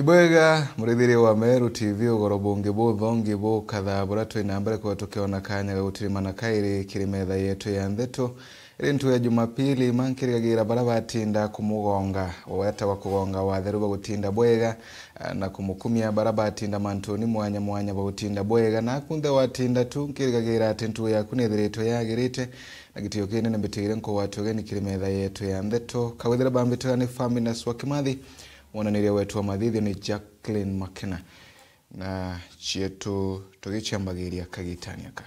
Ibwega murithiri wa Meru TV ugorobungi buthongi bu katha burato inambere kwa tukiona kanya gutirimana kairi kirimetha yetu ya ndeto iri ntu ya Jumapili mankirigagira barabatinda kumugonga weta wa kugonga watheru bagutinda bwega na kumukumia barabatinda mantoni mwanya bagutinda bwega na kunde watinda tu nkirigagira atintu ya kunethiritwe yagirite na gitio kinene bitigire nko watu geni kirimetha yetu ya ndeto kawithira bambitira ni family na Swakimathi mwananiria wetu wa mathithi ni Jacqueline Makena na chietu tugichambagiriria kagitaniaka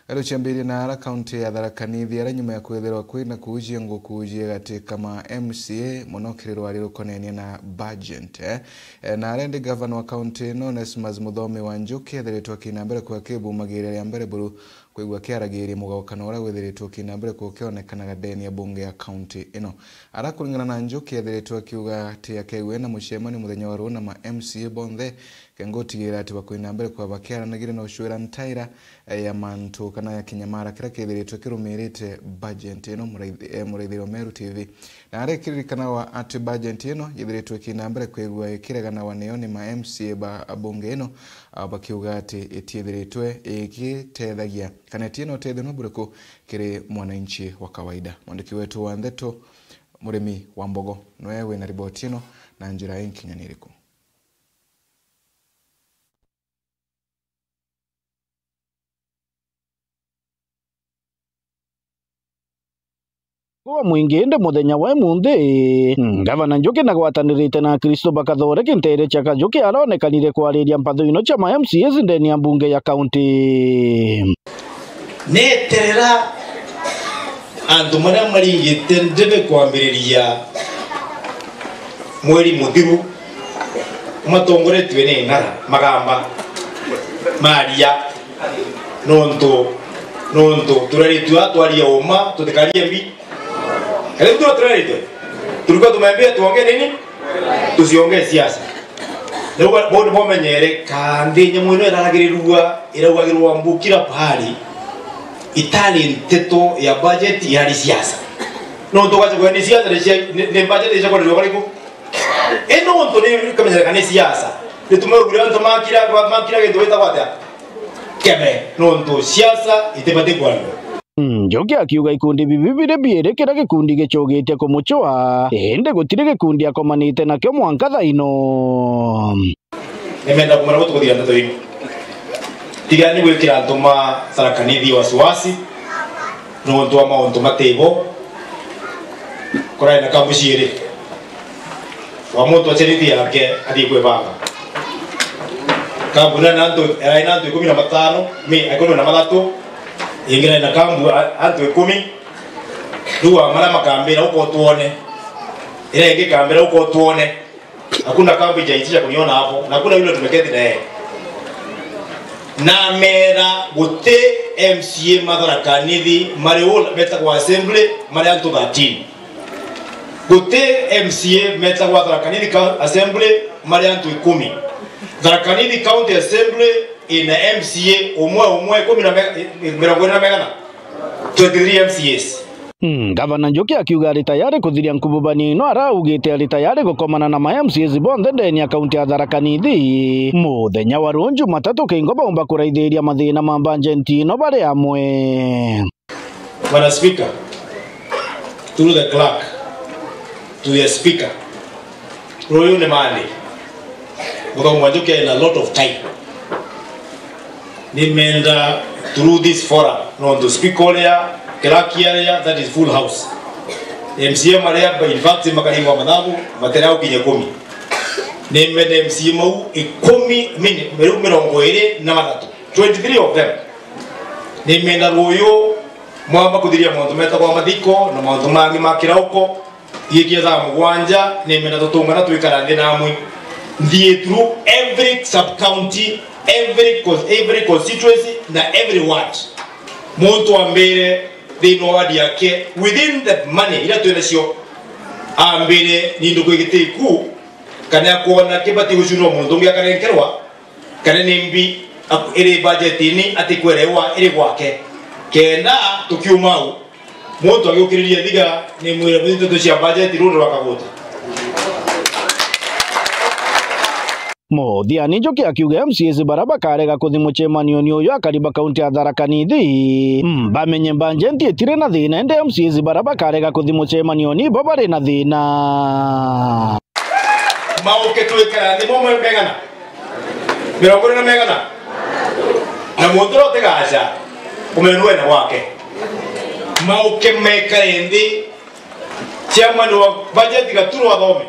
alo chambiri na ala county ya Tharaka Nithi ara nyuma ya kwetherwa kwina kuujia ngukujie gatika ma MCA monokiriro ari rukonenia na budget na arende governor wa county no Nesmas Muthomi wa Njuki ethiritwo kinambere kwa kibu magirire ya mbere buru kwigwa kiaragiri mugawakana ura wethiritwo kinambere kwa kionekanaga deni ya bunge ya county ino ara kuringana na Njuki ethiritwo kiuga ati akewe na mushemani muthenya wa runa ma MCA bonthe kengotigira ati bakwinambere kwa bakiara nagire no shwera ntaira ya mantu kana ya kinyamara kira kethiritwo kirumirite budget ino muraithiro Meru TV na arekirikana wa ati budget ino yethiritwo kinambere kwigwa ikiregana wa neoni ma MCA ba bunge ino bakiuga ati etiethiritwe ikitethagia kana tino tetheno bureko kire mwananchi wa kawaida. Mwandiki wetu wa ndeto Murimi wa Mbogo noewe na ripoti ino na njira inkinyaniriku. Kwa mwinginde muthenya wa munthi gavana Njuki na gwatanirite na Kristo Bakathore kintere chaka Njuki aronekanire kwariria mpatho ino cha ma MCAs ndeni ya bunge ya county neterera andu maria maringite ndebe kwambiriria mweri muthiru matongoretwe ni ngara magamba maria nonto turaritwa twaria uma tutikaria mbi ele turarite tulikuwa tumeambia tuongee nini tusiongee siasa leo bodo bomenyere kandi nyamwino iragirwa iragwagirwa mbukira pali itali nteto ya budget ya siasa no to kwaje kwa siasa ni budget ya kwa riko eno ndo ni kama kana siasa nitumegura ndo makira gendo wetawata kebe no ndo siasa itebate kwalo Njuki akiuga ikundi bibibire bierekera gikundi gicugite kumuchwa ende gutire gikundi akomanite nakyo mwankatha ino nemenda kumara gutukuthira ndeto ino tigani gwikira ntuma Tharaka Nithi wasiwasi no ndo mauntu matebo koraina kamushire wa muntu acheriti yake ati kwe baba kabuna nanto era nanto 15 mi akono na malatu ingira na kambu antu 10 duwa mara makambira uko tuone ile ingi kambira uko tuone hakuna kambu jaitisha kuniona hapo na kuna yule tumeketi na yeye na mera gote MCA Tharaka Nithi Mariol meta kwa assembly mari antu 13 gote MCA meta kwa Tharaka Nithi assembly mari antu 10 Tharaka Nithi county assembly ina MCA umwe 10 megana 23 MCAs. Gavana Njuki akiuga ari tayari kuthiria nkububani ino araugite ari tayari gukomana na ma MCAs bonthe ndeni ya kaunti ya Tharaka Nithi muthenya wa runju matatu kingo bomba kuraithiria mathina ma budget ino bari amwe. Bwana Speaker, through the clerk to the speaker, Royo Nemande, Muthomi Njuki in a lot of time. Nimenda through this forum, no to speak area, clerk area, that is full house. MCA Maria, in fact, makani wa madabu, materao kinye 10. Nimenda MCA mau 10 mirongo ire na matatu. 23 of them. Nimenda Royo mwamba kuthiria muntu meta kwa mathiko na muntu mangi makirauko yikia za mugwanja nimenda tutungana twikarande namwe thie through every sub county every constituency na every ward muntu ambere thino ward yake within that money ila tunacio ambere nindu kwigite ku kana kuona kibati gucuro muntu ngi akarenkerwa kana nimbi iri budget ni atikwerewa iri gwake kenda tukiumau muntu agiukiriria thiga ni mwire mwitu tucia budget rundo rwakaguta Muthiani Njoki akiuga MCAs baraba karega kuthi muchemanio uyu akariba kaunti ya Tharaka Nithi bamenye banjenti etire na thina ende MCAs baraba karega kuthi muchemanio ni bo bari na thina mauke twikara ni momwe megana mirongo na megana na mundro tegacha umenwe na wake mauke meka endi chairman wa budget gaturu adome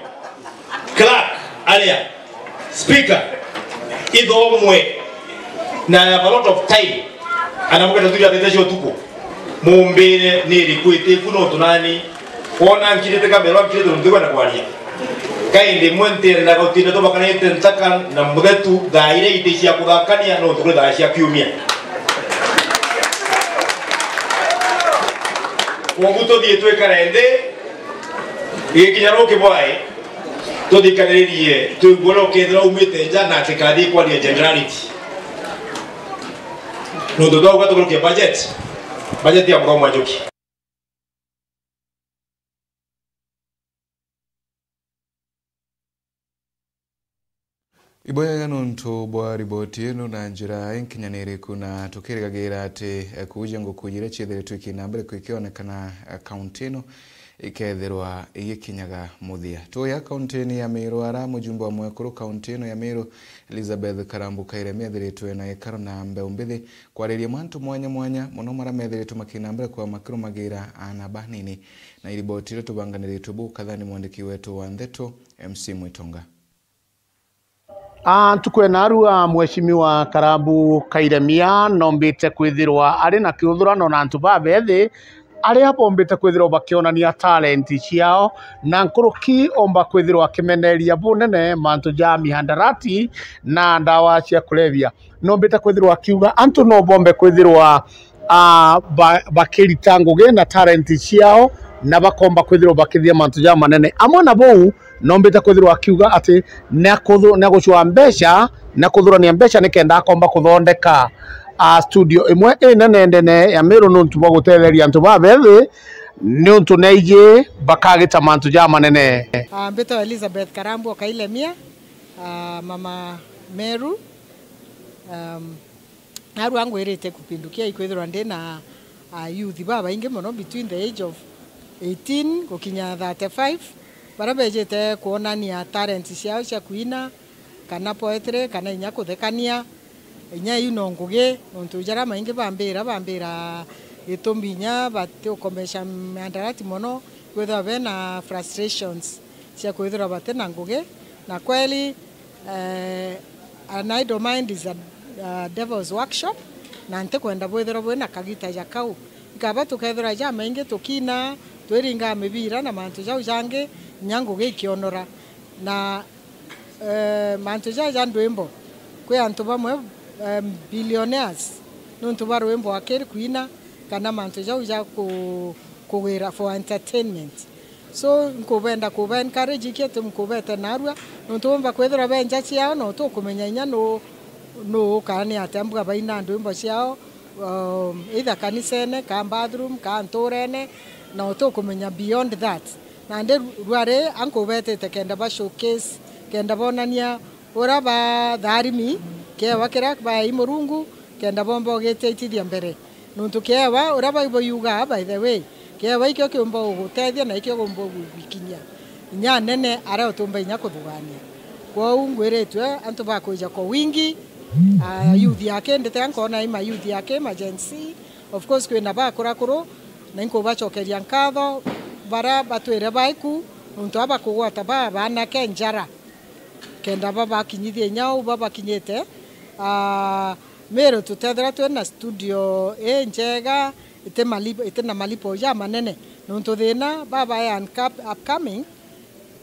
clerk alia speaker idomwe na have a lot of time anamuka tuja tetesho tuko mumbere niri kwete kuno tunani ona nkirete kamera nkirete ndikwa na kwalia kainde mwente na gotina to bakana ntaka na mugetu daire iteshia kudakania no tukule daishia kiumia Omuto di tue karende e kinyaro ke boy to di karerie to golo ke dro umite jana ke kadi kwa di generality no do do gato ke budget ya mgomo Njoki Iboya nuntu bwa riboti ino na njira enkinyanire kuna tukirigagira ati kuja ngo kujire chithere twikinambere kwikionekana kaunti ino ikethirwa igikinyaga muthia tuya kaunti ya Meru ara mujumbe wa mwekuru kaunti ino ya Meru Elizabeth Karambu Kaire methiritwe na ikaro na mbeumbithi kwariria mwantu mwanya muno mara methiritwe makinambere kwa makiru magira ana banini na riboti ino tubanganiritwe bu kadhani mwandiki wetu wa Ntheto MC Mwitonga tukwena arua mheshimiwa Karambu Kairemia nombite kwithirwa ari na kiuthurano na antu babethi ari abombite kwithirwa bakionania talent ciao na nkuruki omba kwithirwa kimeneria bunene mantu ja mihandarati na ndawa cia kulevya nombite kwithirwa kiuga antu no bombe kwithirwa bakirita ngugi na talent ciao na bakomba kwithirwa bakithia mantu ja manene amwe na bou nombite kwithirwa akiuga ati na gucwa mbeca na kuthurania mbeca nikenda akomba kuthondeka studio imwe nene ya Meru nuntu bwa gutetheria antu babethi nuntu neije bakagita mantu ja manene Mbeto Elizabeth Karambu Kairemia mama Meru aru angu erete kupindukia ikwithirwa ndi na youth baba ingi muno between the age of 18 gukinya 35 barabejete kuonania talent ciao cia kuina kana poetry kana inya kuthekania inya yuno ngugi nuntu jara maingi bambira itumbinya batukomesha mandarati mono kwithwa bena frustrations cia kwithwa batena ngugi na kweli an idle mind is a devil's workshop na nte kwenda bwithwa bwena kagita ja kau ikaba tukethira ja maingi tukina tweringa mibira na mantu jau jange nyango gikionora na mantu ja ndwimbo kwe antu bamwe billionaires nuntu barwimbo akeri kuina kana mantu jau ja kuwira for entertainment so nkubenda kuba encourage kete mkubete narwa nuntu mba kwethira benja ciao no to kumenya inya no kani atambwa baina ndwimbo ciao either kanisene ka bathroom ka ntorene na to kumenya beyond that na nde rware anko bete tekenda ba showcase kenda bonania ora ba dharimi ke wakira ba imurungu kenda bombo geteithia mbere nuntu kewa ora ba yuga by the way kewa ikyo kyombo gutethia na ikyo gombo bikinya nya nene ara utumba inya kuthugania kwa ungwiretwe antu ba kuja kwa wingi youth yake ndete ankona ima youth yake emergency of course kwena ba kurakuru na inko bachokeria nkatho bara batwire baiku nuntu aba kugwata bana kenjara kenda baba kinyithie nyau baba kinyete Meru tutethera twena studio njega itena malipo ya manene nuntu thina baba ya upcoming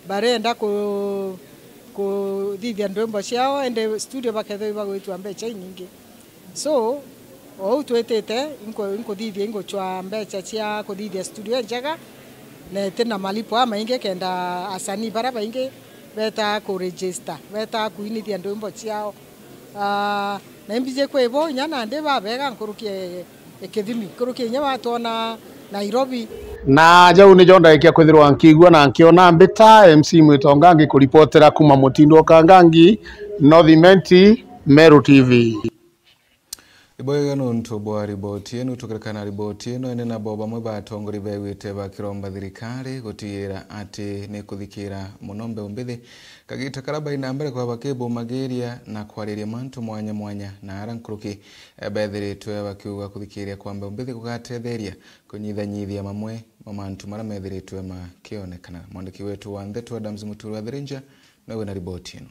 barenda ku thithia ndwimbo ciao ende studio baketho bagwitwa mbeca nyingi so twetete inko thithia ingo chwa mbeca cia kuthithia studio njega na tena malipo maingi kenda asani bara baingi beta ku register beta kuinithia ndwimbo ciao na mbije kwebo nyana ndi babega nkurukie ekithimi kurukie nya watona Nairobi na jau ni jonda ikia kwithirwa nkigua na nkiona mbita MC Mwitongangi kuripotera kuma Mutindo Kangangi North Meru TV. Iboiga nuntu bwa riboti enu tukirekana riboti eno ene na boba mwe batongori bewite bakiromba thirikari gutiira ati ni kuthikira munombe umbithi kagita karaba inambere kwa bakebo mageria na kwariria mantu mwanya mwanya na arankuruki bethiritwe bakiuga kuthikiria kwamba umbithi kugatetheria kunyithanyithia mamwe mamantu mara methiritwe makionekana. Mwandiki wetu wa Ntheto Adams Muturu wa Thirinja nawe na riboti eno.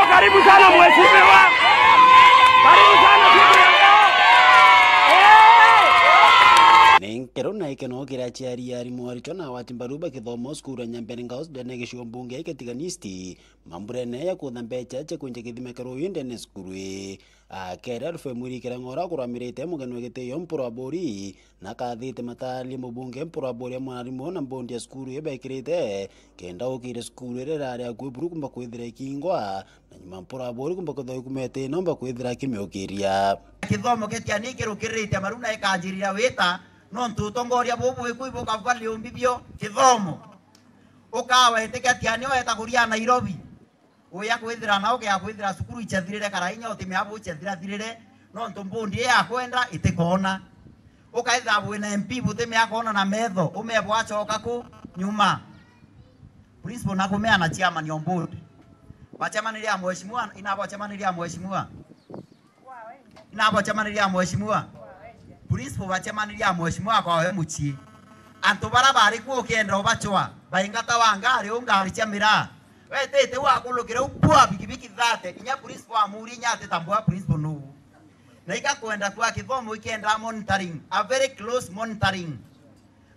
Karibu sana mheshimiwa. Karibu sana Nenkero na ikeno kira chiari yari mwarito na watimbaruba kithomo skuru nyambere ngaos dene gisho mbunge iketiganisti mamburene ya kuthambecha che kunje kithimekero yinde ne skuru kera rufe muri kira ngora kuramirite mugenwe giteyo mpura bori na kathite matali mbunge mpura bori mwarimu na mbondi ya skuru yebekirite kenda ukire skuru rerare akuburu kumba kwithira kingwa na nyuma mpura bori kumba kuthoi kumete nomba kwithira kimyokiria kithomo ketiani kirukirite maruna ikanjirira wita no ntutongoria bobo ikuibuka vali umbibio kithomo ukawa etekatiani weta kuria Nairobi uya kwithira na uke akwithira sukuru ichathirire karainya otime abo ichathira thirire no ntumbundi ya kwenda itikona ukaitha bwina MP butime akona na metho umebo achoka ku nyuma principal na kumea na chairman on board bachamaniria mheshimiwa inabo chamaniria mheshimiwa inabo chamaniria mheshimiwa principal bachamaniria mheshimiwa kwa we muchi antu barabari ku kienda bachwa baingata wangari ungari chamira wetete wakulukire upua bikibiki thate inya principal amuri nyate tambua principal no na ikakwenda kwa kithomo ikienda monitoring a very close monitoring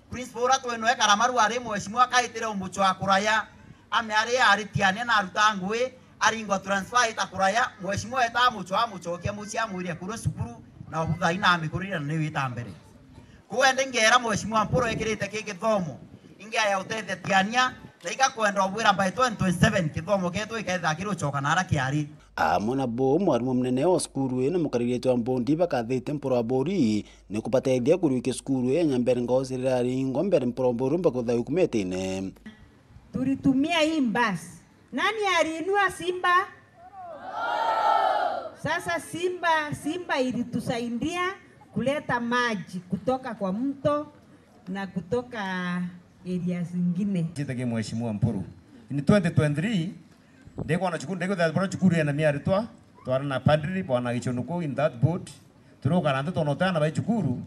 principal rato eno ekaramaru ari mheshimiwa kaitire umucho akuraya ame ari tiane na rutangwe aringo transfer itakuraya mheshimiwa eta mucho amuchoke muchi amuri kuro sukuru na ubutha ina mikurira ni wita mbere kuende ngera mheshimiwa mpuro ekirite kigithomo ingia ya utete tiania na ikakwenda obwira by 2027 kithomo ketu ikaitha kiruchoka na ara kiari mwana bo mwarimu mnene wa skuru ina mukariritu wa mbondi bakathite mpuro bori ni kupateithia kuruike skuru ya nyambere ngosirari ngombere mpuro bori mbakutha ukumetine tulitumia hii mbasi. Nani aliinua Simba? Sasa Simba ilitusaidia kuleta maji kutoka kwa mto na kutoka area zingine. Kitege mheshimiwa Mpuru. Ni 2023 ndeko na chukuru ya namia ritwa twarana padri bwana Gichonuko in that boat turoka nando tonotana ba chukuru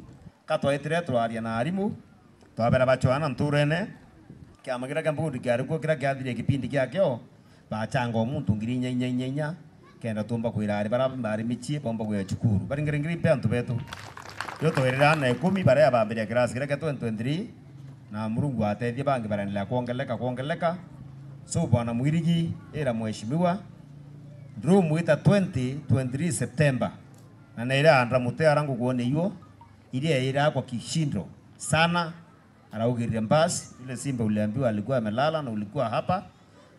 katwa etire twaria na arimu twabera bachwana nturene kya magira kambundi kyariko kira kyathire kipindi kyakyo bachanga omuntu ngiri nyanya kenda tumba kwirari barabari michie bomba kwa chukuru bari ngiri pe antu betu yo toerera na 10 bare abambere class kira 2023 na Mungu ateithie bangi baranila kuongeleka so bwana Mwirigi era mheshimiwa ndro muita 23 September na naira andra mute arangu kuone hiyo ile ira kwa kishindo sana araugirire mbasi ile Simba uliambiwa alikuwa amelala na ulikuwa hapa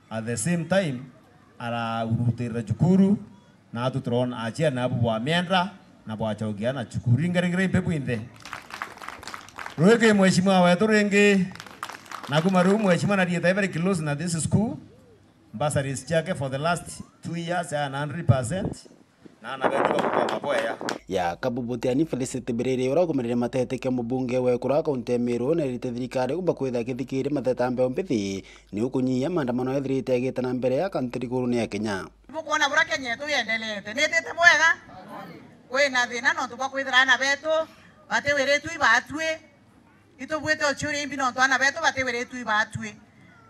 at the same time ara urutira chukuru na tutron achia na abu wa miendra na bwa chogia na chukuru ngere pepu inde roege mheshimiwa wetu renge na kumaru mheshimiwa na dieta very close na this school bursaries chake for the last 2 years and 100% na betu kwa boya ya kabubutiani Felicity Birere ora kumerere matete ke mubunge we kura kaunti Meru na rite thirikari kumba kwitha kithikire mathetambe mbithi ni ukunyia maandamano ethirite agitana mbere ya country kuru ni ya Kenya mukuona bura Kenya yetu yendelete netete mwega kwina thina no tuba kwithirana betu bateweretu ibatwe itubwete ochuri imbi no twana betu bateweretu ibatwe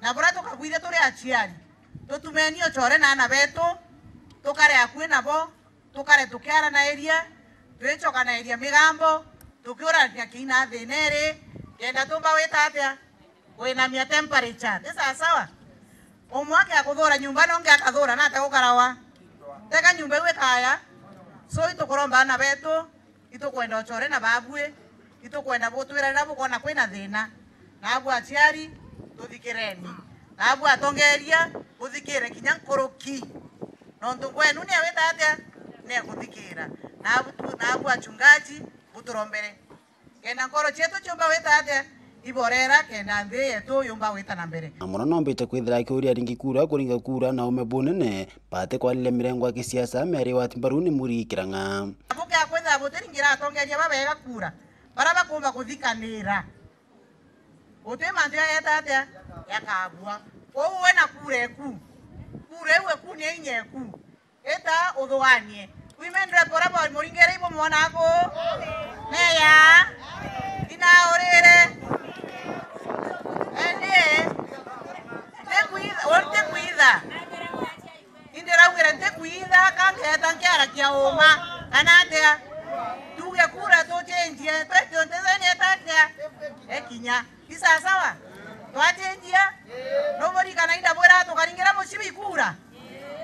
na bura tukagwire turi achiari tutumenio chore na ana betu tukare akwe nabo tukare tukiara na area twechoka na area migambo tukiora tia kina thinere kenda tumba weta atia wina mia temperature tesa sawa umwake akuthora nyumba no ngia kathora na tegukarawa teka nyumba iwe kaya so itukuromba na betu itukwenda ochore na babwe itukwenda botwira na bukona kwina thina na abu achiari tuthikireni na abu atongeria uthikire kinya nkoroki no ntungwenu ni aweta atia ne kuthikira na wachungaji buturombere kenda ngoro chetu chumba weta ate iborera kenda nthi yetu yumba weta na mbere amuna nombete kwithira kiuria ringi kura kuringa kura na ume bunene pate kwalile mirengo ya kisiasa meri wa timbaruni muri kiranga abuke akwetha butiringira atongeria babega kura bara bakumba kuthikanira utema ndio yeta ate yakagwa wowe na kura eku ni nyeku eta udhwanie women repora moringere ibo mwanako meya ina orere ende te cuida indera ugere te cuida kange tankiara kia oma anate tuge kura to change to tezani takia ekinya isa sawa to change nobody kana ida bora to karingira mochibi kura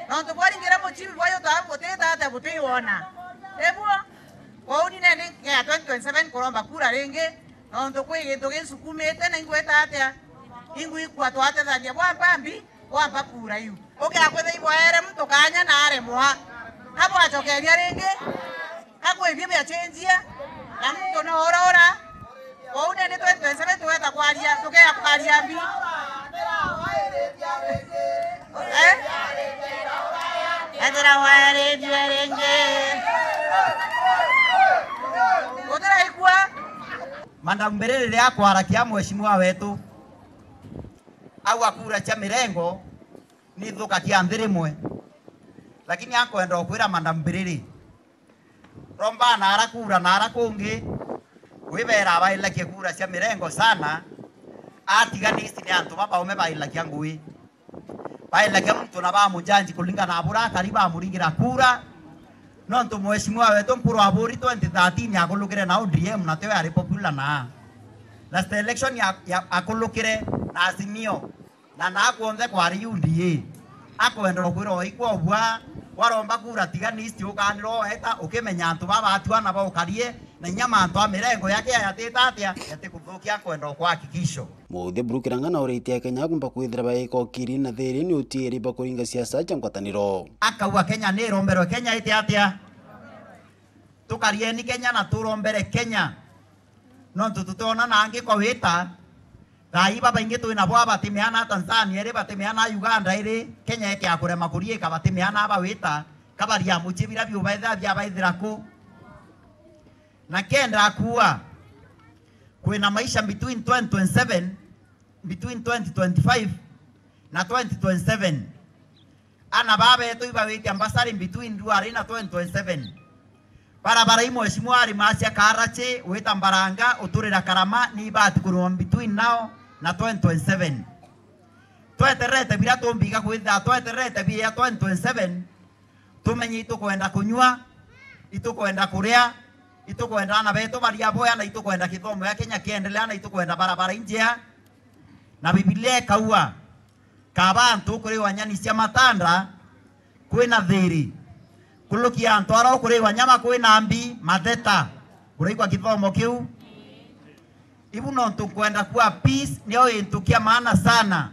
no to karingira mochibi boyo to apoteta ata botiona ebu Wauni nene ya 2027 koromba kura renge no kwege to gensukumete na ingweta atia ingwi kwa to atia ya bwambi wamba kura yu oke akwethe ibo ere mtu kanya na are mwa hapo achokeria renge hako ibye ya change na mtu no ora wauni nene 2027 tuweta kwaria toke ya kwaria mbi Adara wale renge Odera ikua mandamberere yako harakia mheshimiwa wetu au akura cha mirengo ni thuka kia ndirimwe lakini yako endo kwira mandamberere romba na arakura na arakungi wibera baila kia kura cha mirengo sana atiganisti ni antu baba ume baila kia ngui baila kia mtu na ba mujanji kulinga na abura kariba muringira kura no nto mheshimiwa wetu mpuro aburi 2013 yakulukire na ODM na tewe ari popular na last election ya akulukire na Azimio na kuonze kwa ari UDA akwenda kwiro ikwa bwa waromba kura tiganisti ukaniro eta ukimenya antu baba atwana ba ukarie na nyama antu amirengo yake yateta atia yate kuthukia kwenda kwa hakikisho Muthe Brukiranga na uriti ya Kenya kumba kwithira baiko kiri na thiri ni utiiri bakuringa siasa cha ngwataniro akaua Kenya ni rombero Kenya ite atia tukarieni Kenya na turombere Kenya no tututona na angi kwa wita rai baba ingi tu na bwa batimiana Tanzania ri batimiana Uganda ri Kenya yake akure makurie ka batimiana aba wita kabaria muchibira bi ubaitha bya baithira ku na kenda akuwa kwina maisha between 2025 na 2027 ana baba yetu ibawiti ambasari between duari na 2027 barabara imo mheshimiwa Rimasia Karache weta Mbaranga uturira Karama ni ibati kurwa between now na 2027 tweterete bila tombiga kwitha tweterete bia 2027 tumenye itukwenda kunywa itukwenda kuria itukwenda na beto baria boya na itukwenda kithomo ya Kenya kiendelea na itukwenda barabara njia na Biblia kaua kabantu kuri wanyani cia matandra kwina thiri kulukia antwara kuri wanyama kwina mbi matheta kuri kwa kithomo kiu ibu no tukwenda kwa peace nio intukia maana sana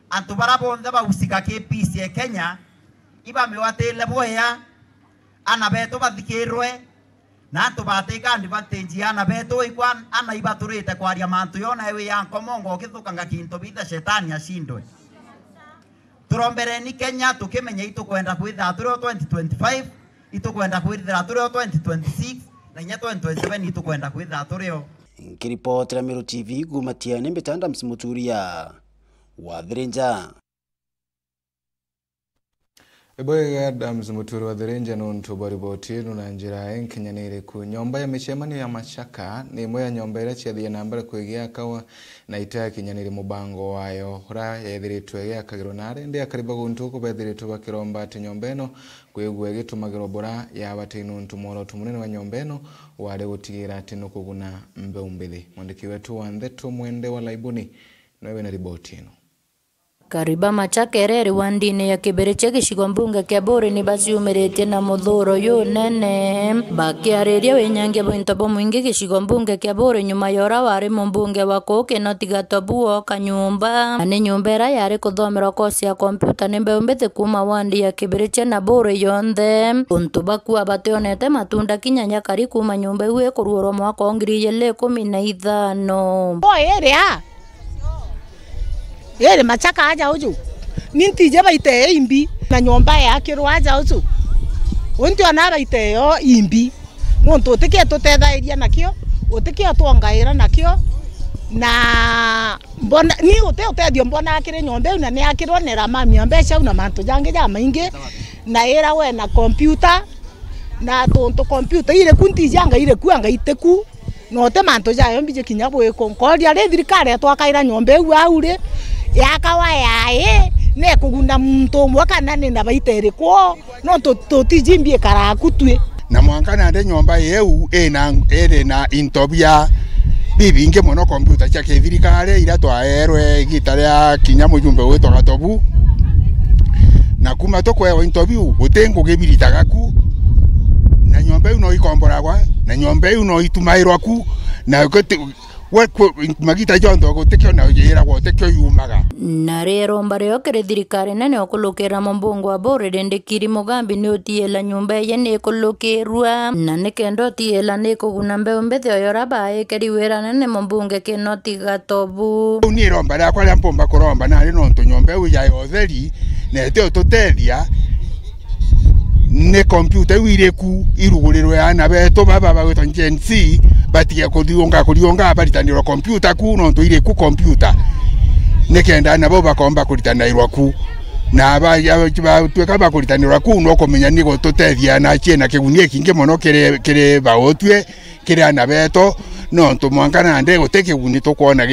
antu barabo ndaba usika ke peace ya Kenya iba miwatele boya ana beto bathikirwe na tubateka advantage ana beto ikwan ana ibaturite kwa aria mantu yona ewe yanko mongo githukanga kinto bitha shetani ashindwe turombere ni Kenya tukimenya itukwenda kwitha turi 2025 itukwenda kwitha turi 2026 na nya 2027 itukwenda kwitha turi Nkiripoti la Meru TV kumatia nembe tanda msimuturia Wadhirinja Eboye Adams muturu wa Dhirinja nuntu boriboti nuna njira enkinyanire ku nyomba ya michemani ya machaka ni moya nyomba ira chiathia nambara kuigia kawa na ita kinyanire mubango wayo hura yethiritwe ya kagironare ndi akariba guntu ko bethiritwe bakiromba ati nyomba eno kwigwe gitumagiro bora ya bati nuntu moro tumunene wa nyomba eno wale gutigira ati no kuguna mbe umbithi mwandiki wetu wa Ntheto Mwende wa Laibuni nowe na riboti eno Kariba Machakerere wandine ya Kibereche gicigo mbunge kia Buri ni baciumirite na muthuro yu nene bakiariria winyangia bwinto bumwingi gicigo mbunge kia Buri nyuma yora wari mumbunge wa kuki no tigatobuo kanyumba ni nyumba ira yari kuthomerwa kosi ya kompyuta ni mbeu mbithi kuma wandi ya Kibereche na Buri yonthe untu bakua bationete matunda kinyanya kari kuma nyumba iwe kuruorwo mwaka 2015 Yere Machaka aja uju. Ninti jeba ite imbi na nyomba yake ro aja uju. Unti anara ite yo imbi. Nonto oteke toteza iria nakio, oteke atwangaira nakio na mbona ni otedio mbona akire nyomba una ni akiro nera mami ambesha una manto jange ja mainge na era we na computer na tonto computer ile kunti janga ile kuanga iteku no te manto jayo mbije kinyabo e konkoria le thirikari atwakaira nyomba eu aure yakawa yae ne kugunda muntu mwaka nane na baitere ko no to tijimbie karakutwe na mwankana ande nyomba yeu ere na intobia bibinge mono computer cha thirikari ira twaerwe gitare ya kinya mujumbe wetu gatobu na kuma tokwe interview utengo gebiritaga ku na nyomba uno ikomboragwa na nyomba uno itumairwa ku na magita jondo gutekyo na yera gutekyo yumaga na rero mbareo kire thirikari nene okulukira mumbungu wa Buri Ndindikiri Mugambi ni utiela nyumba ye ni kulukirwa na nikendo tiela ni kuguna mbeu mbithi oyora bae keri wera nene mumbunge kinoti gatobu ni romba ya kwa mpomba kuromba na rino nto nyomba u ya otheri na te ototethia ne computer wireku irugurirwe ana beto baba bagwetwa Gen Z batige kurionga baritanirwa computer ku no ntoire ku computer nekenda nabo bakomba kuritanirwa ku na tweka bakuritanirwa ku no komenya ni gototethia na chiena kigunie kinge mono kire baotwe kire ana beto no ntumwankana ande goteke guni tukwona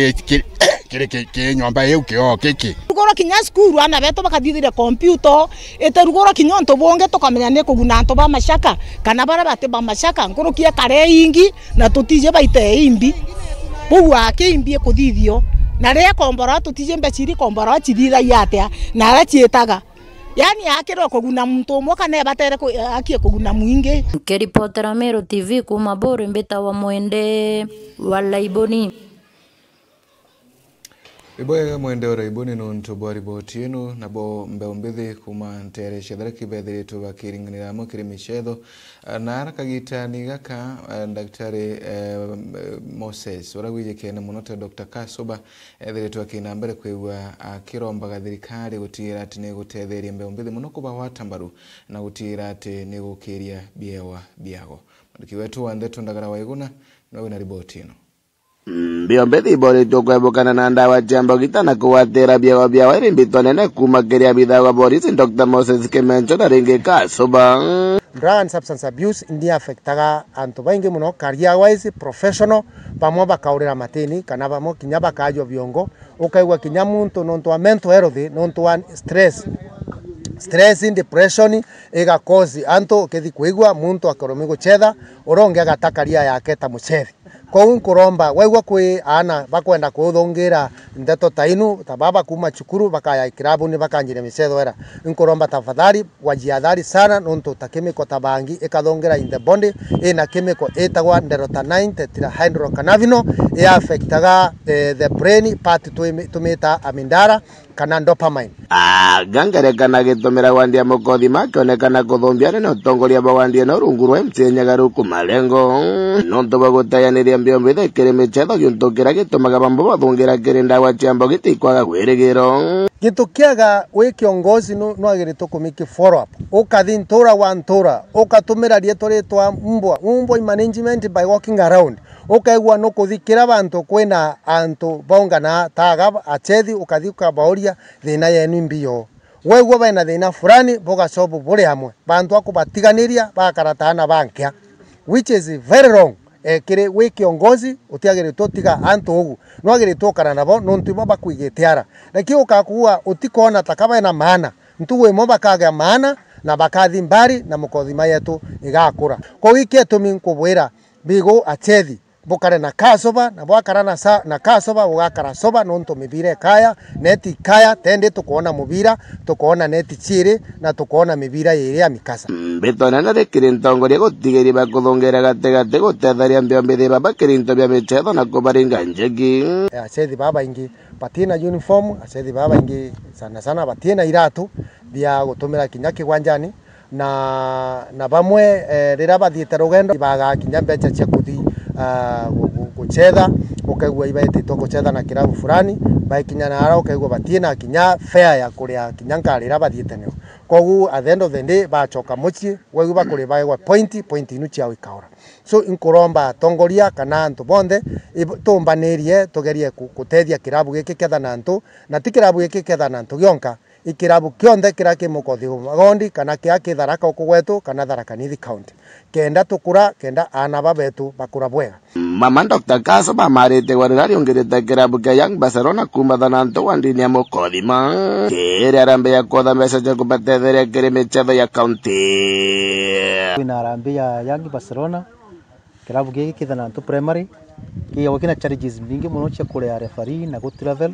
kire nyomba yeu kio kiki rugoro kinya skuru ana beto bakathithire computer ete rugoro kinya nto bonge tokamenya ne kuguna nto ba mashaka kana bara bate ba mashaka nkurukie kare ingi na tutije baite imbi bugwa ke imbi kuthithio na ria kombora tutije mbeciri kombora chirira yatea na ara chietaga yani akiro kuguna muntu mwoka ne batere akie kuguna mwingi Keripotera Meru TV kuma Buri mbita wa mwende wala iboni Iboya mwende ora iboni no ntobwari botino nabo mbeumbidhi kuma ntere shedharaki bedhiri tuwa kiringanira mo kirimishedo na haraka gitani gaka daktari Moses waragwije kene munote Dr. Kasuba edhiri tuwa kinambere kwewa kiromba gathirikari gutira ati ni gutetheri mbeumbidhi muno kuba watambaru na gutira ati ni gukiria biewa biago Mwanduki wetu wa Ndeto Ndagara Waiguna nawe na ribotino Biombethi bori tukwebukana na ndawa jambo gitana kuwatera biewa biawa irimbitwa nene kumakiria bithawa borisi Dr. Moses Kimencho na ringi Kasuba Drug and substance abuse india affectaga antu baingi muno career wise professional pamwe bakaurira matini kana bamo kinya bakajo biongo ukaigwa kinya muntu nontu wa mental health nontu wa stress and depression ega cause anto kethi kuigwa muntu akoromigo chetha uronge agatakaria yake ta muchethi kwa kuromba waigwa kwi ana bakwenda kuthongira ndeto tainu tababa kuma chukuru bakaya kirabu ni bakanjire misetho era nkuromba tafadhali wajiadhari sana nonto takemiko tabangi ekathongira in the body ina chemical etagwa nderotanine tetrahydrocannabinol e affectaga the brain part tumita amindara kana dopamine gangerekana gitumira wandia mukothi makionekana kuthumbia ni utongoria bawandia no rungurwa mcenyagaru kumalengo nonto bagutayaniria mbiombe kiri michetho giuntukira gitumaga bambo bathungira kiri ndawa ciambo gitikwaga gwirigiro gitu kiaga we kiongozi no agirito kumiki follow up ukathi ntura wa ntura ukatumira rieto ritwa mbwa management by walking around ukaigwa no kuthikira bantu kwina antu bongana taga achethi ukathi ukabaoria thina yenu mbio wegwa bana thina fulani boga sobo buri hamwe bantu akubatiganiria bakaratana bankia which is very wrong kire we kiongozi utiagirito tiga antu ugu no agirito kana nabo no ntumo bakwigetiara lakini ukakuwa utikona takaba na maana ntuwe mo bakaga maana na bakathi mbari na mukothima yetu igakura ko wiki etumi nkubwira bigo achethi bukare na kasoba na bwakara na kasoba bugakara soba nonto mibira kaya neti kaya tende tukuona mubira tukuona neti chiri na tukuona mibira yeri ya mikasa betona na de kirintongoria gutigeri bakuthongera gategate gutetharia mbiombithi baba kirinto bia michetho na kubaringa njegi achethi baba ingi patina uniform achethi baba ingi sana batina iratu bia gutumira kinya kigwanjani na bamwe rira bathiite rugendo baga kinya mbeca cia kuthi guchetha ukaigua ibaititwo guchetha na kirabu fulani baikinya nara ukaigua batina kinya fair ya kuria kinya nkarira bathiite nio kogu at the end of the day bachoka mucii wegu bakuri baigwa point inu cia wikaura so inkuromba tongoria kana antu bonthe tumbanirie tugerie gutethia kirabu giki ketha na antu na ti kirabu giki ketha na antu gionka ikirabu kionthe kira kimukothi gondi kana kia kitharaka ukugwetu kana Tharaka Nithi county kenda tukura kenda ana babetu bakura bwega mama Dr. Kaso bamarite gwarari ongerete kirabu kia Young Barcelona kumathana antu wandini ya mukothi ma kiri arambe ya kotha mbeca cia kubatetheria kiri michetho ya county kwina arambe ya Young Barcelona kirabu giki kithana antu primary kiyo kina challenges mingi muno cia kurea referee na travel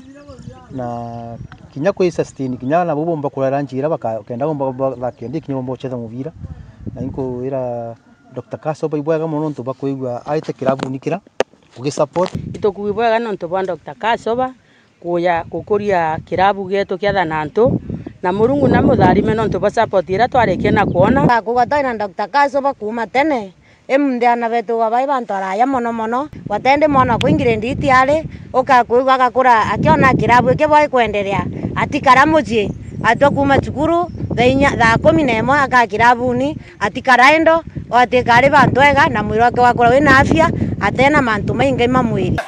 na kinya kwi sustain kinya na bubomba kurara njira bakenda bomba bakendi kinya bomba chetha mubira na inko ira Dr. Kaso baibwaga muno ntu bakuigwa aite kirabu nikira ugi support itukuibwaga ntu ba Dr. Kaso ba kuya kukuria kirabu getu kia Thanantu na Murungu na mutharime ntu ba support ira twarekia na kuona kugwataina Dr. Kaso ba kuma tene emndiana betu wabai bantu araya mono watende mwana kuingira nditi ale okakuigwa agakura akiona kirabu kiboi kwenderea atikara muji atokuma cukuru thaa 11 aka kirabuni atikaraendo atikari bantu ega na mwiri wake wakora wina afya atena mantu maingi mamwiri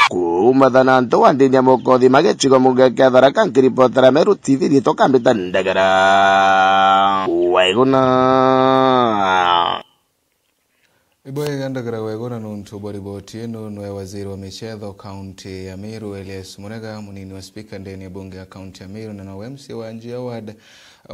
kuma Thanantu wandini ya mukothi magicigo muge kia Tharaka nkiripotera Meru TV rito kambita ndagara waiguna Iboe gandagara waiguna nuntu boriboti ino nwe waziri wa michetho kaunti ya Meru Elias Murega munini wa speaker ndeni ya bunge ya kaunti ya Meru na na MC wa njia ward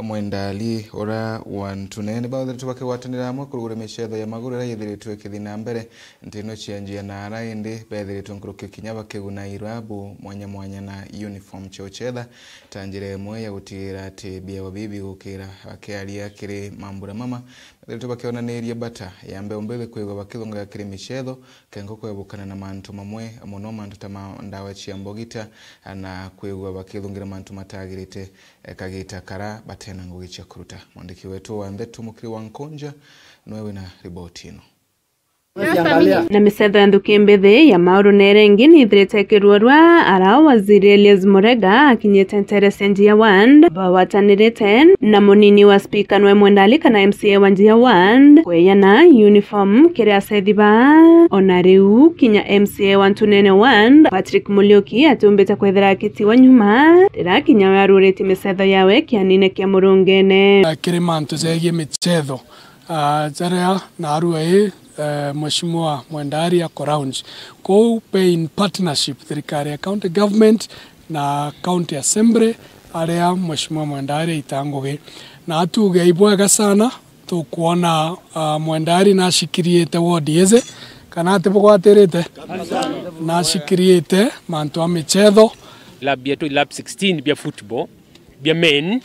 mwendali ora wantunene baadhi tubake watanira amwe kurugura michetho ya maguru ra yithiritwe kithina mbere ntino cia njia na araindi bethiritwe nkuruke kinyaba kiguna irabu mwanya na uniform cochetha tanjire emwe ya gutira ati bia wabibi gukira akiaria kiri mambura mama bethiritwe bakionaniria bata yambe ombele kwigwa bakithonga kiri michetho kengo kwebukana na mantu mamwe muno mantu ta ndawa cia mbogita na kwigwa bakithongira mantu matagirite kagita kara tena ngugi cia kuruta mwandiki wetu wa Ndeto Mukiri wa Nkonja nwewe na riboti ino na misetho ya ndukimbithi ya mauru nerengi ni ithirite kirwarwa ara waziri Elias Murega akinyete Teresa Njia Wand bawatanirite na munini wa speaker nwe mwendali kana MCA wa Njia Wand kweyana uniform kiria sethiba ona riu kinya MCA wa Ntunene Wand Patrick Mulioki atumbite kwethera kiti wa nyuma rira kinya warurite misetho yawe kianine kia murungene kiri mantu zegie misetho zaria na aruai Mheshimiwa Mwendari ako round ko in partnership thirikari ya county government na county assembly aria Mheshimiwa Mwendari itanguge na atuge ibwaga sana tukuona Mwendari na shikiriete ward yeze kana atibugwatirite na shikiriete mantu a michetho lab yetu lab 16 bia football bia men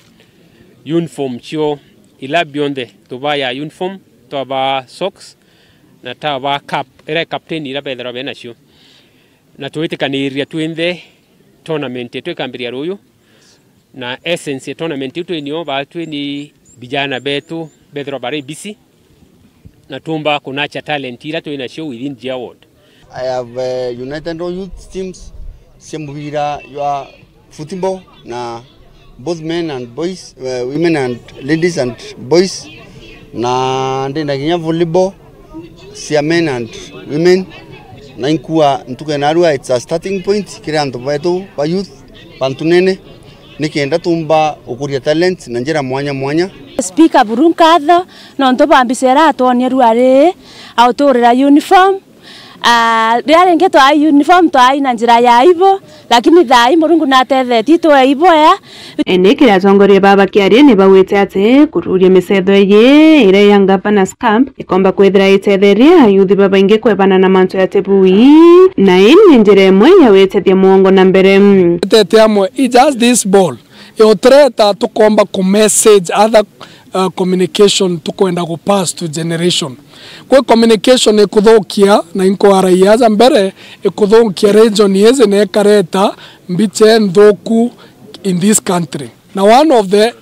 uniform chio ila beyond to baya uniform to ba socks na tawa cap era captain ira bedra bena cio na tuitikaniria twinthe tournament twikambiria ruyu na essence tournament twinio ba twini bijana betu bedra bare bisi na tumba kunacha talent ira twina cio within the award. I have united all youth teams semubira your football na both men and boys women and ladies and boys na ndenda kinya volleyball sia men and women na inkua ntuke narua it's a starting point kire antu betu ba youth bantunene nikienda tumba ukuria talent na njira mwanya speaker burunkatho no nto bambisera atonia ruare autorera uniform Rĩarĩ ngĩ twa uniform twa na njĩra ya ivo lakini thai Mũrungu natethetie twa ivo ya ene kĩrĩa atongoria baba kĩaria nĩ baugĩte atĩ kũruria mĩcetho ĩngĩ ĩrĩa ya Governors Camp ĩkomba kwĩthĩra ĩtetheria ayuthi babaingĩ kwebana na manto ya tebui na ĩĩ nĩ njĩra ĩmwe ya wĩtethia muongo na mbere tete amwe it just this ball yotreta tukomba ku message other communication tukwenda go pass to generation kwa communication ikuthukia na inkwara yaza mbere ikuthukia region yeze ne kareta mbiche nthuku in this country. Now one of the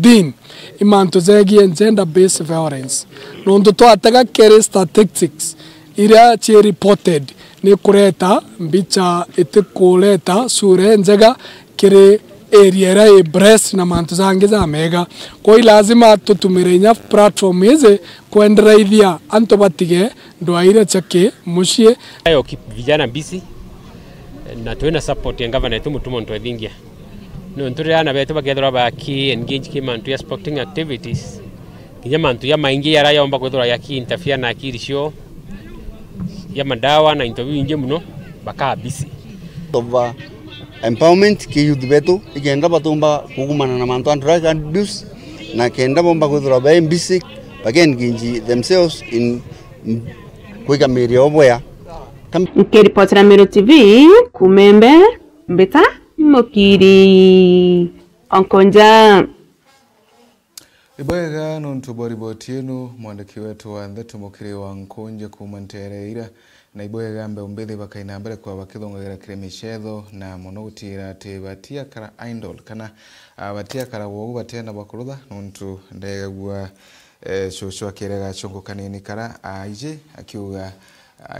thing imanto zegi gender based violence no ndo twatega kere statistics iria chi reported ni kureta mbicha itikuleta sure njega kere area ya breast na manto zange za mega kwa lazima tutumire nya platform hizi kuendelea anto batige ndo aira chake mushie ayo vijana busy na tuena support ya government mutumo ndo thingia no nturiana betu bakethora baki engage ki manto ya sporting activities kinya manto ya maingi yara yomba kwethora ya ki interfere na kirisho ya madawa na interview inje muno baka busy tova empowerment ki youth betu ikenda batumba kugumana na manto and drug abuse na kenda bomba kwethora ba basic again ginji themselves in kwika miria oboya Nikiripotera Meru TV kumembe mbeta mukiri onkonja Ibwega nuntu boriboti yenu mwandiki wetu wa Ntheto mukiri wa Nkonje kumantereira na ibwega mbe umbithi bakaina mbere kwa bakithongagira kiremichetho na monotira ati batia kara idol kana batia kara wogu batena bakurutha nuntu ndegagua shosho akirega chongo kanini kara aije akiuga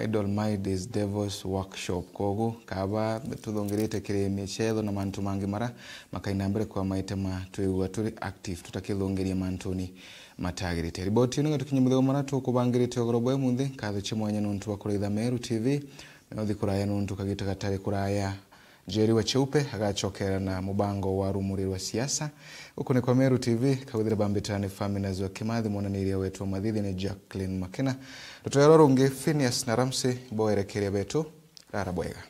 idol mind is devil's workshop kogu kaba tuthongirite kiremichetho na mantu mangi mara makaina mbere kwa maitema tuigua turi active tutakithongeria mantuni matagirite riboti ino tukinyumuthego mara tukubangirite ogorobo emuthi kathu chimwanya nuntu wakuritha Meru TV meothi kuraya nuntu kagita gatari kuraya Jerry wa Cheupe agachokera na mubango wa rumuri wa siasa uko ni kwa Meru TV kawithire bambitane family zwa Kimathi monaniria wetu mathithi ni Jacqueline Makena tutoyaro rungi Phineas na Ramsey boerekeria betu rara bwega